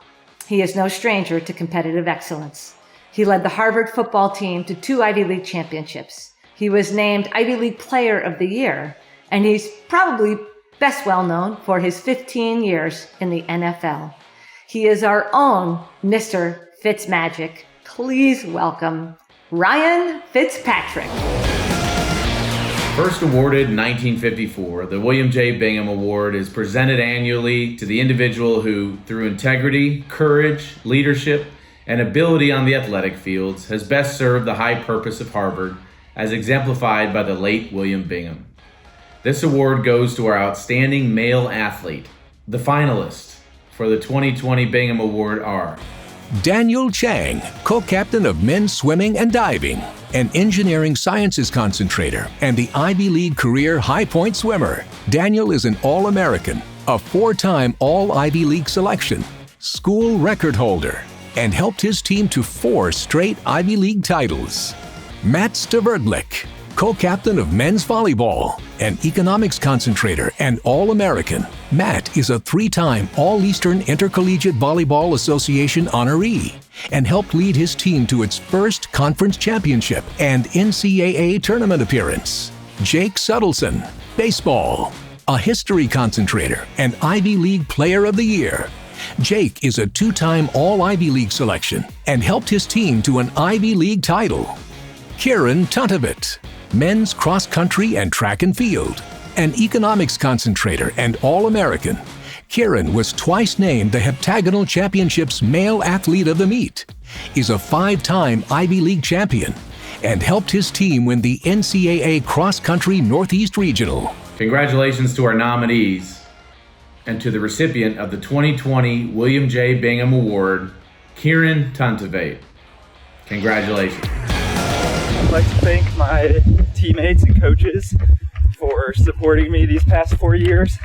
he is no stranger to competitive excellence. He led the Harvard football team to 2 Ivy League championships. He was named Ivy League Player of the Year, and he's probably best well known for his 15 years in the NFL. He is our own Mr. Fitzmagic. Please welcome Ryan Fitzpatrick. First awarded in 1954, the William J. Bingham Award is presented annually to the individual who, through integrity, courage, leadership, and ability on the athletic fields has best served the high purpose of Harvard, as exemplified by the late William Bingham. This award goes to our outstanding male athlete. The finalists for the 2020 Bingham Award are Daniel Chang, co-captain of men's swimming and diving, an engineering sciences concentrator, and the Ivy League career high point swimmer. Daniel is an All-American, a 4-time All-Ivy League selection, school record holder, and helped his team to 4 straight Ivy League titles. Matt Staverdlik, co-captain of men's volleyball, an economics concentrator and All-American. Matt is a 3-time All-Eastern Intercollegiate Volleyball Association honoree and helped lead his team to its first conference championship and NCAA tournament appearance. Jake Suttleson, baseball, a history concentrator and Ivy League Player of the Year. Jake is a 2-time All-Ivy League selection and helped his team to an Ivy League title. Kieran Tuntovit, men's cross country and track and field, an economics concentrator and All-American. Kieran was twice named the Heptagonal Championship's Male Athlete of the Meet, is a 5-time Ivy League champion, and helped his team win the NCAA Cross Country Northeast Regional. Congratulations to our nominees and to the recipient of the 2020 William J. Bingham Award, Kieran Tuntovit. Congratulations. I'd like to thank my teammates and coaches for supporting me these past 4 years.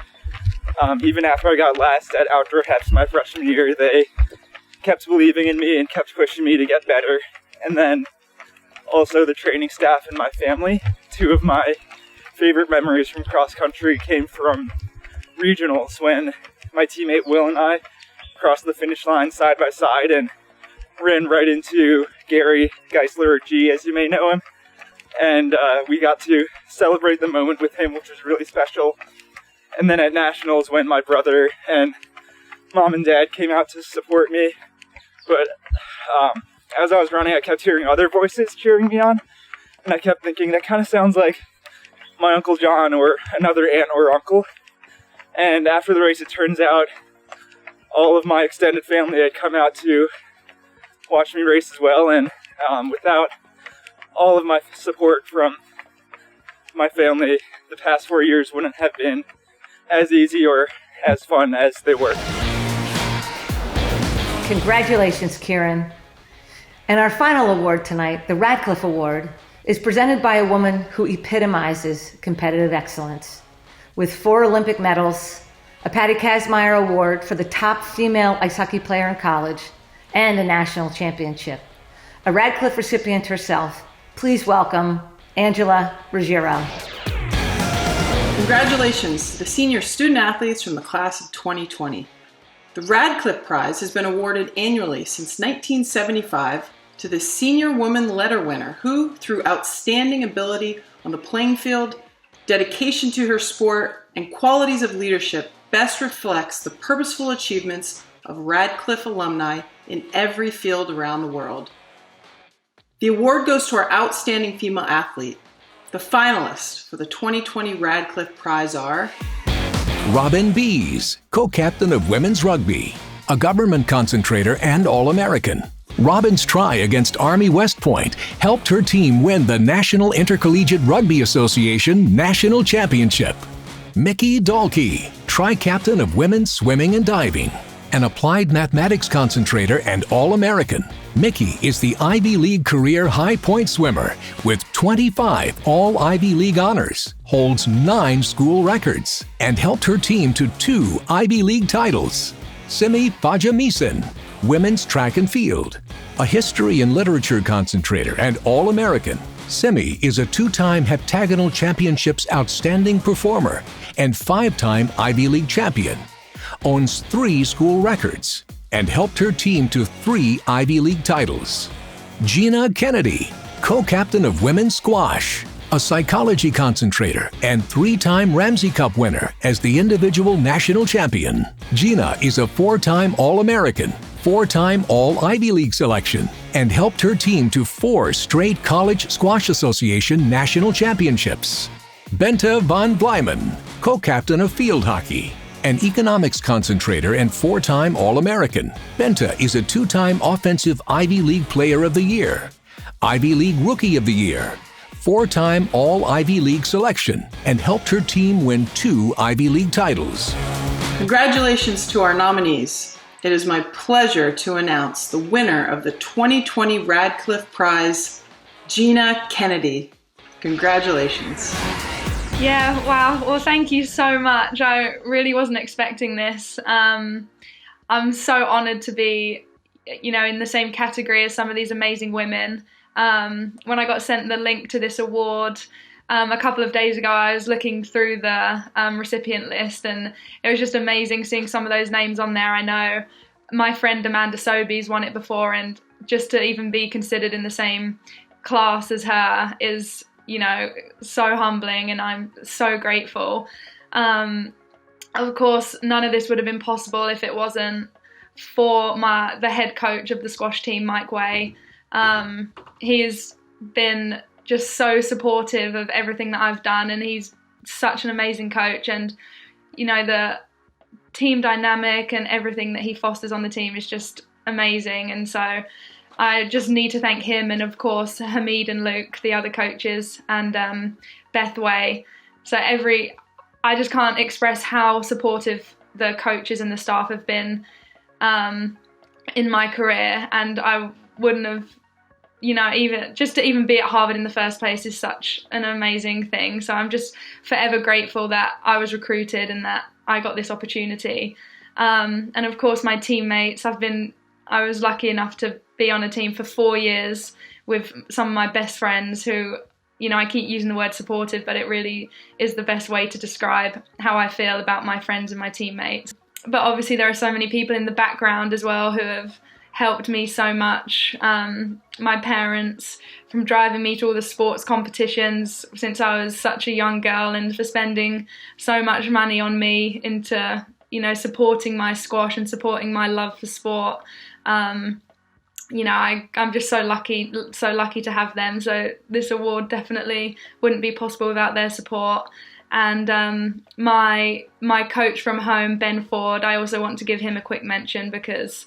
Even after I got last at outdoor Heps my freshman year, they kept believing in me and kept pushing me to get better. And then also the training staff and my family. 2 of my favorite memories from cross country came from regionals when my teammate Will and I crossed the finish line side by side and ran right into Gary Geisler, or G as you may know him. And we got to celebrate the moment with him, which was really special. And then at nationals, when my brother and mom and dad came out to support me. But as I was running, I kept hearing other voices cheering me on. And I kept thinking, that kind of sounds like my Uncle John or another aunt or uncle. And after the race, it turns out all of my extended family had come out to watch me race as well. And without all of my support from my family, the past 4 years wouldn't have been as easy or as fun as they were. Congratulations, Kieran. And our final award tonight, the Radcliffe Award, is presented by a woman who epitomizes competitive excellence. With 4 Olympic medals, a Patty Kazmaier Award for the top female ice hockey player in college, and a national championship. A Radcliffe recipient herself, please welcome Angela Ruggiero. Congratulations to the senior student athletes from the class of 2020. The Radcliffe Prize has been awarded annually since 1975 to the senior woman letter winner who, through outstanding ability on the playing field, dedication to her sport, and qualities of leadership, best reflects the purposeful achievements of Radcliffe alumni in every field around the world. The award goes to our outstanding female athlete. The finalists for the 2020 Radcliffe Prize are ROBYN BEESE, co-captain of women's rugby, a government concentrator and All-American. Robyn's try against Army West Point helped her team win the National Intercollegiate Rugby Association National Championship. Mickey Dahlke, tri-captain of women's swimming and diving, an applied mathematics concentrator and All-American. Mickey is the Ivy League career high point swimmer with 25 All-Ivy League honors, holds 9 school records, and helped her team to 2 Ivy League titles. Simi Fajamisen, women's track and field, a history and literature concentrator and All-American. Simi is a 2-time Heptagonal Championships outstanding performer and 5-time Ivy League champion, owns 3 school records, and helped her team to 3 Ivy League titles. GINA Kennedy, co-captain of women's squash, a psychology concentrator and 3-time Ramsey Cup winner as the individual national champion. GINA is a 4-time All-American, 4-time All-Ivy League selection, and helped her team to 4 straight College Squash Association national championships. Bente von Bleiman, co-captain of field hockey, an economics concentrator and 4-time All-American. Benta is a 2-time Offensive Ivy League Player of the Year, Ivy League Rookie of the Year, 4-time All-Ivy League selection, and helped her team win 2 Ivy League titles. Congratulations to our nominees. It is my pleasure to announce the winner of the 2020 Radcliffe Prize, GINA Kennedy. Congratulations. Yeah, wow. Well, thank you so much. I really wasn't expecting this. I'm so honored to be, in the same category as some of these amazing women. When I got sent the link to this award a couple of days ago, I was looking through the recipient list, and it was just amazing seeing some of those names on there. I know my friend Amanda Sobeys won it before, and just to even be considered in the same class as her is, so humbling, and I'm so grateful. Of course, none of this would have been possible if it wasn't for the head coach of the squash team, Mike Way. He has been just so supportive of everything that I've done, and he's such an amazing coach, and the team dynamic and everything that he fosters on the team is just amazing. And so I just need to thank him, and of course Hamid and Luke, the other coaches, and Beth Way. So I just can't express how supportive the coaches and the staff have been in my career, and I wouldn't have, even to be at Harvard in the first place is such an amazing thing. So I'm just forever grateful that I was recruited and that I got this opportunity. And of course my teammates, I was lucky enough to be on a team for 4 years with some of my best friends who, I keep using the word supportive, but it really is the best way to describe how I feel about my friends and my teammates. But obviously there are so many people in the background as well who have helped me so much. My parents, from driving me to all the sports competitions since I was such a young girl, and for spending so much money on me into, supporting my squash and supporting my love for sport. I'm just so lucky to have them. So this award definitely wouldn't be possible without their support. And my coach from home, Ben Ford, I also want to give him a quick mention because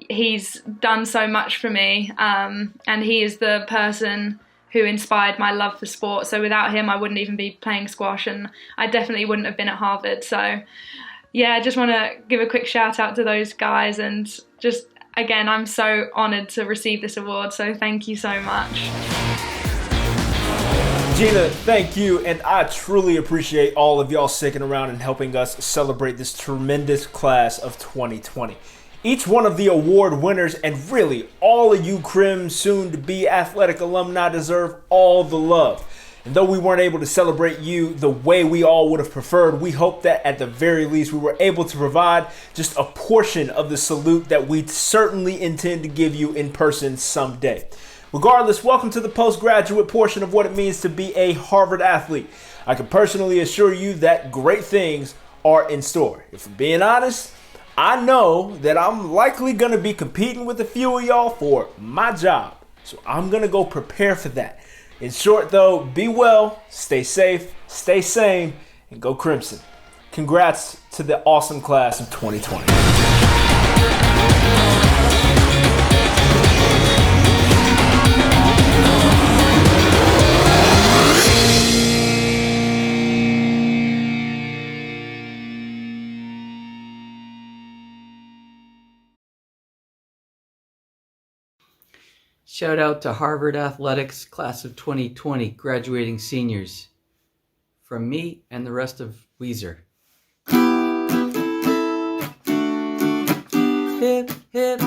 he's done so much for me, and he is the person who inspired my love for sport. So without him, I wouldn't even be playing squash, and I definitely wouldn't have been at Harvard. So yeah, I just want to give a quick shout out to those guys, and just again, I'm so honored to receive this award. So thank you so much. Gina, thank you, and I truly appreciate all of y'all sticking around and helping us celebrate this tremendous class of 2020. Each one of the award winners, and really all of you Crim soon-to-be athletic alumni, deserve all the love. And though we weren't able to celebrate you the way we all would have preferred, we hope that at the very least we were able to provide just a portion of the salute that we certainly intend to give you in person someday. Regardless, welcome to the postgraduate portion of what it means to be a Harvard athlete. I can personally assure you that great things are in store. If I'm being honest, I know that I'm likely going to be competing with a few of y'all for my job. So I'm going to go prepare for that. In short, though, be well, stay safe, stay sane, and go Crimson. Congrats to the awesome class of 2020. Shout out to Harvard Athletics Class of 2020 graduating seniors. From me and the rest of Weezer. Hip, hip.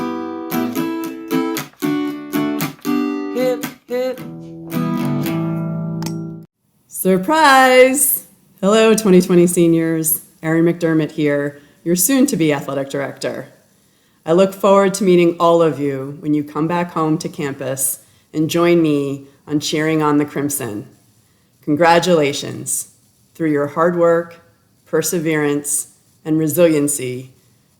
Hip, hip. Surprise! Hello, 2020 seniors. Erin McDermott here, your soon-to-be athletic director. I look forward to meeting all of you when you come back home to campus and join me on cheering on the Crimson. Congratulations. Through your hard work, perseverance, and resiliency,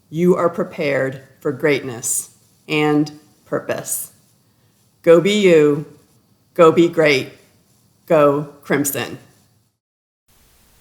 you are prepared for greatness and purpose. Go be you. Go be great. Go Crimson.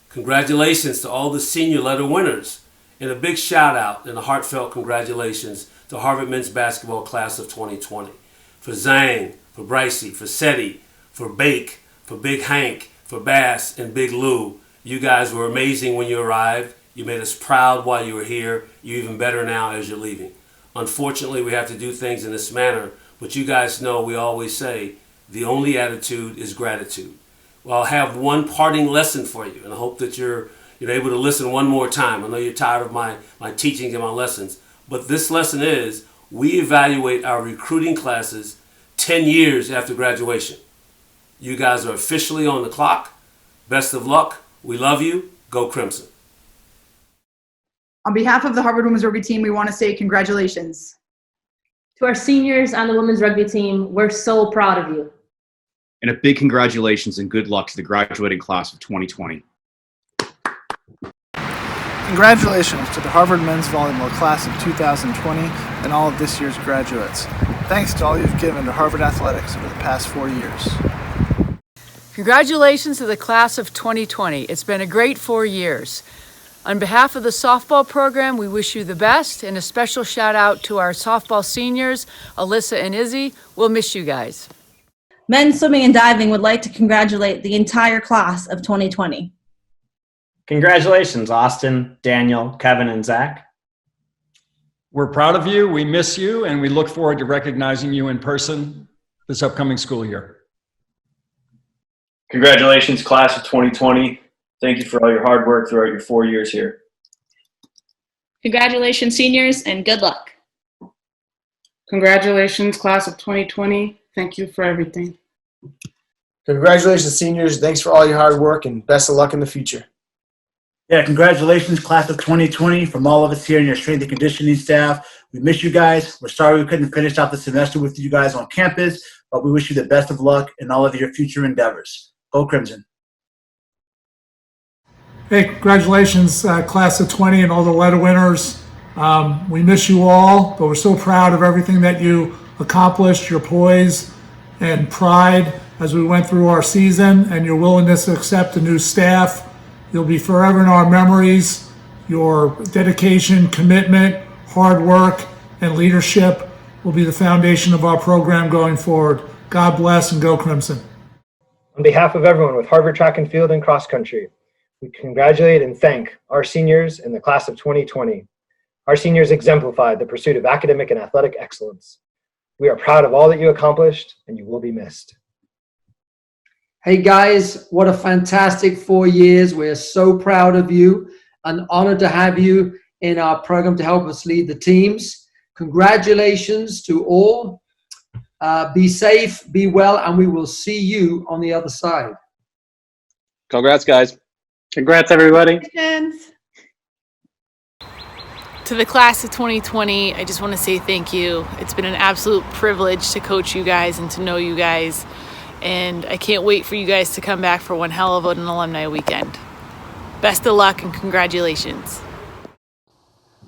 Congratulations to all the senior letter winners. And a big shout out and a heartfelt congratulations to Harvard men's basketball class of 2020. For Zhang, for Brycey, for Seti, for Bake, for Big Hank, for Bass, and Big Lou. You guys were amazing when you arrived. You made us proud while you were here. You're even better now as you're leaving. Unfortunately, we have to do things in this manner, but you guys know we always say the only attitude is gratitude. Well, I'll have one parting lesson for you, and I hope that you're able to listen one more time. I know you're tired of my teachings and my lessons, but this lesson is we evaluate our recruiting classes 10 years after graduation. You guys are officially on the clock. Best of luck. We love you. Go Crimson. On behalf of the Harvard Women's Rugby team, we want to say congratulations. To our seniors and the women's rugby team, we're so proud of you. And a big congratulations and good luck to the graduating class of 2020. Congratulations to the Harvard men's volleyball class of 2020 and all of this year's graduates. Thanks to all you've given to Harvard athletics over the past 4 years. Congratulations to the class of 2020. It's been a great 4 years. On behalf of the softball program, we wish you the best, and a special shout out to our softball seniors, Alyssa and Izzy. We'll miss you guys. Men's swimming and diving would like to congratulate the entire class of 2020. Congratulations, Austin, Daniel, Kevin, and Zach. We're proud of you, we miss you, and we look forward to recognizing you in person this upcoming school year. Congratulations, class of 2020. Thank you for all your hard work throughout your 4 years here. Congratulations, seniors, and good luck. Congratulations, class of 2020. Thank you for everything. Congratulations, seniors. Thanks for all your hard work and best of luck in the future. Yeah, congratulations, class of 2020, from all of us here in your strength and conditioning staff. We miss you guys. We're sorry we couldn't finish out the semester with you guys on campus, but we wish you the best of luck in all of your future endeavors. Go Crimson. Hey, congratulations, class of 20 and all the letter winners. We miss you all, but we're so proud of everything that you accomplished, your poise and pride as we went through our season, and your willingness to accept a new staff. You'll be forever in our memories. Your dedication, commitment, hard work, and leadership will be the foundation of our program going forward. God bless and go Crimson. On behalf of everyone with Harvard Track and Field and Cross Country, we congratulate and thank our seniors in the class of 2020. Our seniors exemplified the pursuit of academic and athletic excellence. We are proud of all that you accomplished, and you will be missed. Hey guys, what a fantastic 4 years. We're so proud of you and honored to have you in our program to help us lead the teams. Congratulations to all. Be safe, be well, and we will see you on the other side. Congrats, guys. Congrats, everybody. To the class of 2020, I just want to say thank you. It's been an absolute privilege to coach you guys and to know you guys. And I can't wait for you guys to come back for one hell of an alumni weekend. Best of luck and congratulations.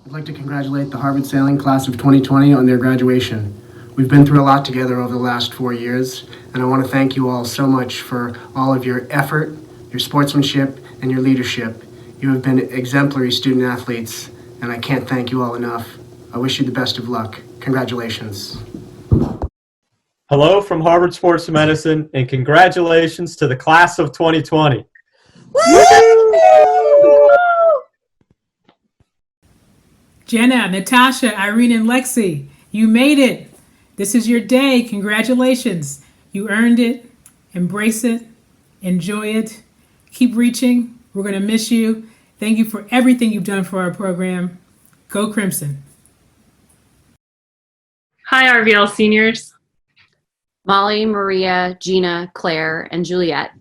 I'd like to congratulate the Harvard Sailing class of 2020 on their graduation. We've been through a lot together over the last 4 years, and I want to thank you all so much for all of your effort, your sportsmanship, and your leadership. You have been exemplary student athletes, and I can't thank you all enough. I wish you the best of luck. Congratulations. Hello from Harvard Sports Medicine, and congratulations to the class of 2020. Jenna, Natasha, Irene, and Lexi, you made it. This is your day. Congratulations. You earned it. Embrace it. Enjoy it. Keep reaching. We're going to miss you. Thank you for everything you've done for our program. Go Crimson. Hi, RVL seniors. Molly, Maria, Gina, Claire, and Juliet.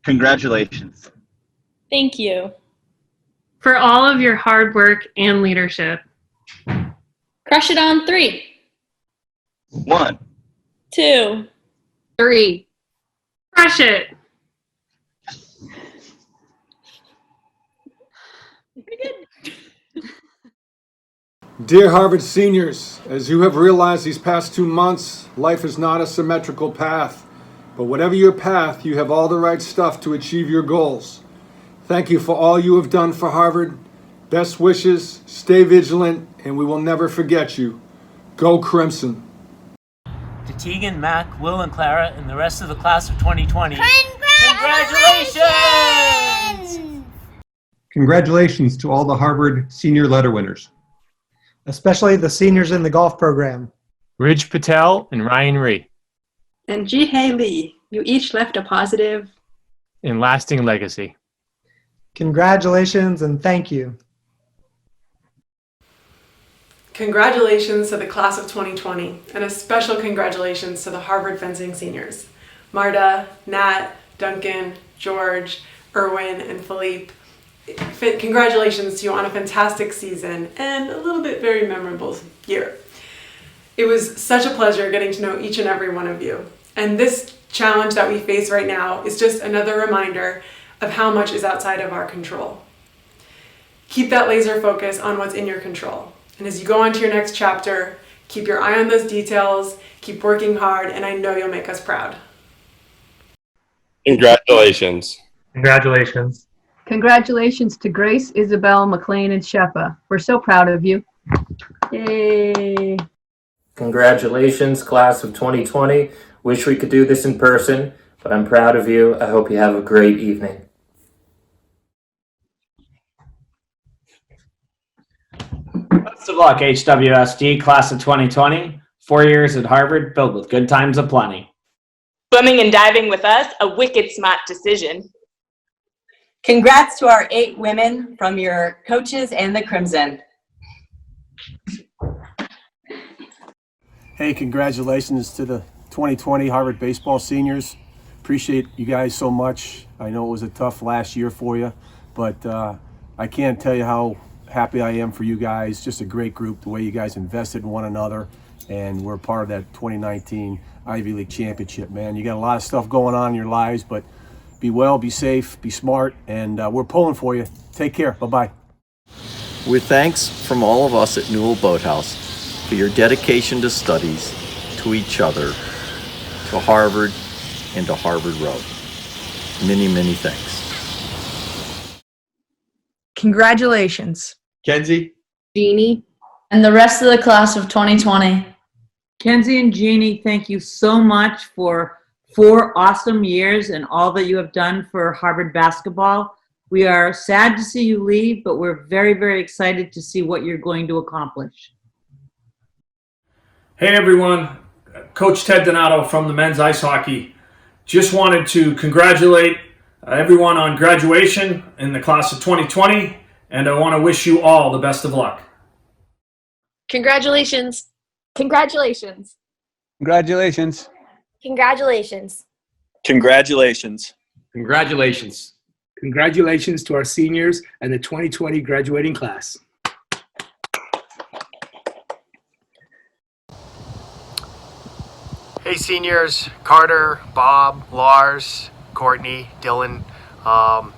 Congratulations. Thank you for all of your hard work and leadership. Crush it on 3. 1, 2, 3. Crush it. Dear Harvard seniors, as you have realized these past 2 months, life is not a symmetrical path. But whatever your path, you have all the right stuff to achieve your goals. Thank you for all you have done for Harvard. Best wishes, stay vigilant, and we will never forget you. Go Crimson. To Tegan, Mac, Will, and Clara, and the rest of the class of 2020. Congratulations! Congratulations to all the Harvard Senior Letter winners. Especially the seniors in the golf program. Ridge Patel and Ryan Ree. And Ji-Hae Lee. You each left a positive and lasting legacy. Congratulations and thank you. Congratulations to the class of 2020, and a special congratulations to the Harvard fencing seniors. Marta, Nat, Duncan, George, Erwin, and Philippe. Congratulations to you on a fantastic season and a little bit very memorable year. It was such a pleasure getting to know each and every one of you. And this challenge that we face right now is just another reminder of how much is outside of our control. Keep that laser focus on what's in your control. And as you go on to your next chapter, keep your eye on those details, keep working hard, and I know you'll make us proud. Congratulations. Congratulations. Congratulations to Grace, Isabel, McLean, and Shepa. We're so proud of you. Yay. Congratulations, class of 2020. Wish we could do this in person, but I'm proud of you. I hope you have a great evening. Best of luck, HWSD class of 2020. 4 years at Harvard filled with good times aplenty. Swimming and diving with us, a wicked smart decision. Congrats to our 8 women from your coaches and the Crimson. Hey, congratulations to the 2020 Harvard baseball seniors. Appreciate you guys so much. I know it was a tough last year for you, but I can't tell you how happy I am for you guys. Just a great group, the way you guys invested in one another, and we're part of that 2019 Ivy League championship, man. You got a lot of stuff going on in your lives, but be well, be safe, be smart, and we're pulling for you. Take care. Bye-bye. With thanks from all of us at Newell Boathouse for your dedication to studies, to each other, to Harvard, and to Harvard Road. Many, many thanks. Congratulations. Kenzie, Jeannie, and the rest of the class of 2020. Kenzie and Jeannie, thank you so much for 4 awesome years and all that you have done for Harvard basketball. We are sad to see you leave, but we're very, very excited to see what you're going to accomplish. Hey everyone, Coach Ted Donato from the men's ice hockey. Just wanted to congratulate everyone on graduation in the class of 2020, and I want to wish you all the best of luck. Congratulations. Congratulations. congratulations. Congratulations. Congratulations. Congratulations. Congratulations to our seniors and the 2020 graduating class. Hey seniors, Carter, Bob, Lars, Courtney, Dylan.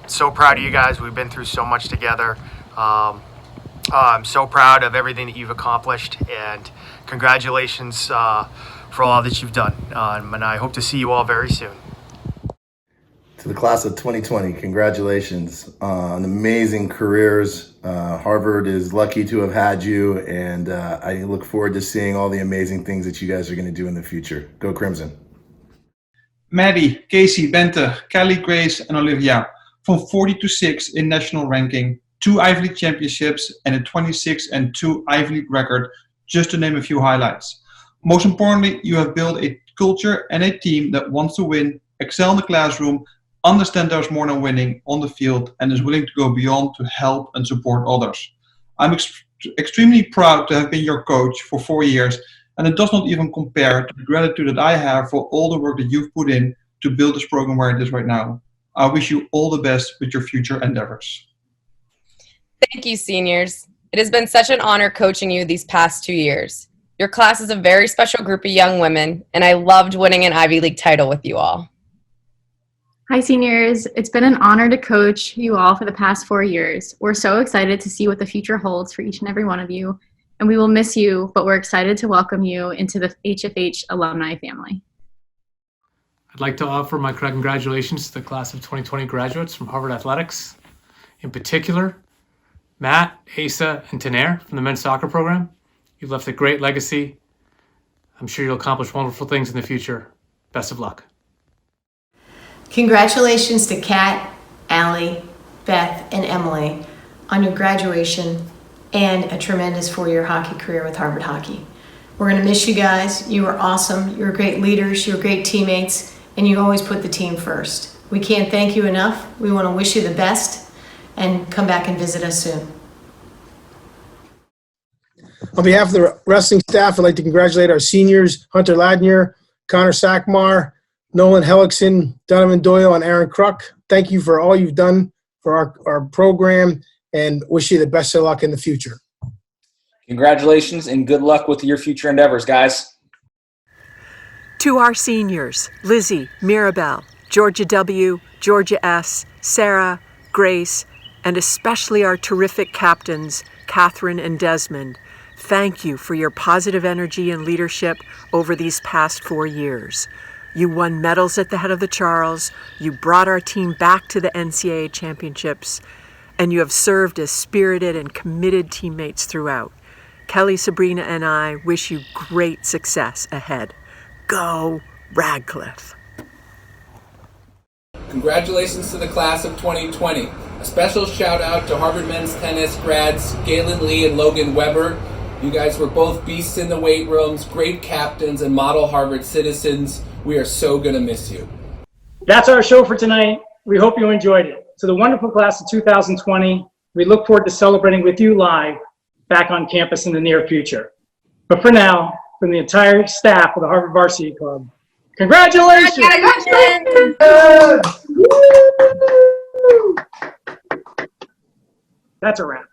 So proud of you guys. We've been through so much together. I'm so proud of everything that you've accomplished, and congratulations for all that you've done. And I hope to see you all very soon. To the class of 2020, congratulations on amazing careers. Harvard is lucky to have had you, and I look forward to seeing all the amazing things that you guys are going to do in the future. Go Crimson. Maddie, Casey, Bente, Kelly, Grace, and Olivia, from 40 to 6 in national ranking, 2 Ivy League championships, and a 26-2 Ivy League record, just to name a few highlights. Most importantly, you have built a culture and a team that wants to win, excel in the classroom, understand there's more than winning on the field, and is willing to go beyond to help and support others. I'm extremely proud to have been your coach for 4 years, and it does not even compare to the gratitude that I have for all the work that you've put in to build this program where it is right now. I wish you all the best with your future endeavors. Thank you, seniors. It has been such an honor coaching you these past 2 years. Your class is a very special group of young women, and I loved winning an Ivy League title with you all. Hi, seniors. It's been an honor to coach you all for the past 4 years. We're so excited to see what the future holds for each and every one of you, and we will miss you, but we're excited to welcome you into the HFH alumni family. I'd like to offer my congratulations to the class of 2020 graduates from Harvard Athletics. In particular, Matt, Asa, and Taner from the men's soccer program. You've left a great legacy. I'm sure you'll accomplish wonderful things in the future. Best of luck. Congratulations to Kat, Allie, Beth, and Emily on your graduation and a tremendous 4-year hockey career with Harvard Hockey. We're going to miss you guys. You were awesome. You were great leaders. You were great teammates, and you always put the team first. We can't thank you enough. We want to wish you the best, and come back and visit us soon. On behalf of the wrestling staff, I'd like to congratulate our seniors, Hunter Ladnier, Connor SAKMAR, Nolan Hellickson, Donovan Doyle, and Aaron Kruk. Thank you for all you've done for our program, and wish you the best of luck in the future. Congratulations and good luck with your future endeavors, guys. To our seniors, Lizzie, Mirabelle, Georgia W., Georgia S., Sarah, Grace, and especially our terrific captains, Catherine and Desmond, thank you for your positive energy and leadership over these past 4 years. You won medals at the head of the Charles, you brought our team back to the NCAA championships, and you have served as spirited and committed teammates throughout. Kelly, Sabrina, and I wish you great success ahead. Go Radcliffe! Congratulations to the class of 2020. A special shout out to Harvard men's tennis grads Galen Lee and Logan Weber. You guys were both beasts in the weight rooms, great captains, and model Harvard citizens. We are so going to miss you. That's our show for tonight. We hope you enjoyed it. To the wonderful class of 2020, we look forward to celebrating with you live back on campus in the near future. But for now, from the entire staff of the Harvard Varsity Club, congratulations! That's a wrap.